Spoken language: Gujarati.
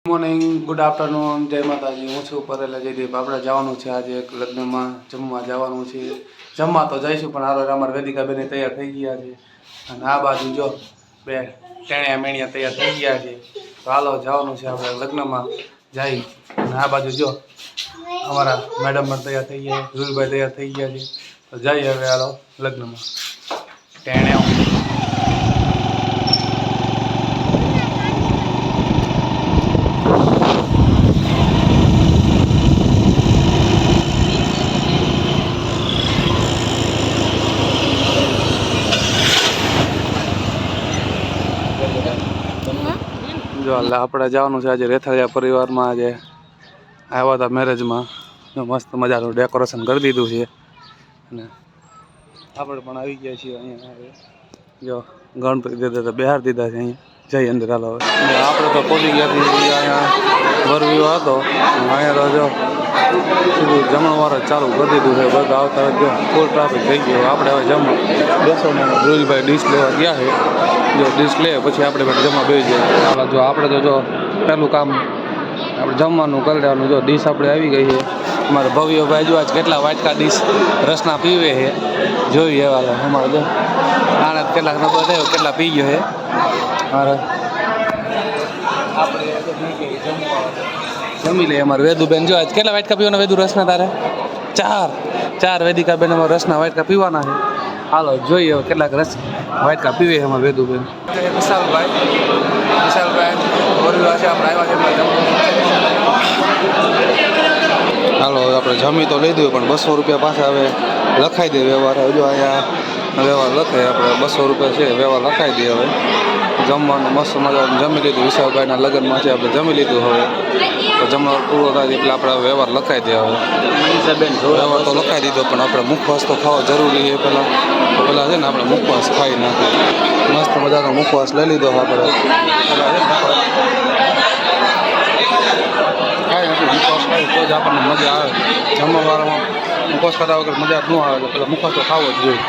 મોર્નિંગ, ગુડ આફ્ટરનૂન, જય માતાજી. હું છું પરેલા જયદીપ. આપણે જવાનું છે આજે એક લગ્નમાં જમવા જવાનું છે. જમવા તો જઈશું પણ હારો અમારા વેદિકા બેને તૈયાર થઈ ગયા છે અને આ બાજુ જો બે ટેણિયા મેણિયા તૈયાર થઈ ગયા છે. તો હાલો જવાનું છે આપણે લગ્નમાં જઈ. અને આ બાજુ જો અમારા મેડમ પણ તૈયાર થઈ ગયા, ધ્રુવભાઈ તૈયાર થઈ ગયા છે. તો જઈએ હવે હાલો લગ્નમાં. ટેણિયા જો આપણે જવાનું છે આજે રેથાળિયા પરિવારમાં. આજે આવ્યા હતા મેરેજમાં. મસ્ત મજાનું ડેકોરેશન કરી દીધું છે અને આપણે પણ આવી ગયા છીએ અહીંયા. જો ગણપતિ દીધા તો બહાર દીધા છે અહીંયા. જઈ અંદર હાલો. આપણે તો પહોંચી ગયા છીએ અહીંયા વરવિવાહ હતો. અહીંયા તો જો સીધું જમણવાર જ ચાલુ કરી દીધું છે. બધા આવતા જો ફૂલ ટ્રાફિક થઈ ગયો. આપણે હવે જમવા બેસવામાં ધ્રુવભાઈ ડીશ લેવા ગયા છે. જો ડીશ લે પછી આપણે પણ જમવા બેસી જાય. હાલો જો આપણે તો જો પહેલું કામ આપણે જમવાનું કરી લેવાનું. જો ડીશ આપણે આવી ગઈ છે. અમારે ભવ્યભાઈ જો આજ કેટલા વાટકા ડીશ રસના પીવે છે જોઈએ. વાલો અમારે જો આને કેટલાક નંબર થયો કેટલા પી ગયો છે. મારે આપણે જમી લઈએ. અમારે વેદુબેન જો આજ કેટલા વાટકા પીવાના વેદુ રસના તારે? ચાર વેદિકા બેન અમારે રસના વાટકા પીવાના છે. હાલો જોઈએ હવે કેટલાક રસ વાટકા પીવે છે અમારે વેદુબેન. વિશાલભાઈ વરવિવાહ છે આપણે આવ્યા છે. હાલો આપણે જમી તો લઈ દઈએ પણ 200 રૂપિયા પાછા હવે લખાઈ દે વ્યવહાર. જો અહીંયા વ્યવહાર લખે આપણે 200 રૂપિયા છે વ્યવહાર લખાઈ દઈએ. હવે જમવાનું મસ્ત મજાનું જમી લીધું. વિશાલભાઈના લગ્નમાં છે આપણે જમી લીધું. હવે તો જમવાનું પૂરો થાય એટલે આપણે વ્યવહાર લખાઈ દે. હવે વ્યવહાર તો લખાઈ દીધો પણ આપણે મુખવાસ તો ખાવો જરૂરી છે પહેલાં. તો પહેલાં છે ને આપણે મુખવાસ ખાઈ નાખીએ. મસ્ત મજાનો મુખવાસ લઈ લીધો આપણે. ખાઈ નથી મુખવાસ ખાઈ તો જ આપણને મજા આવે. જમવાવાળામાં મુખવાસ ખાતા વગર મજા ન આવે. તો પેલા મુખવાસ તો ખાવો જ જોઈએ.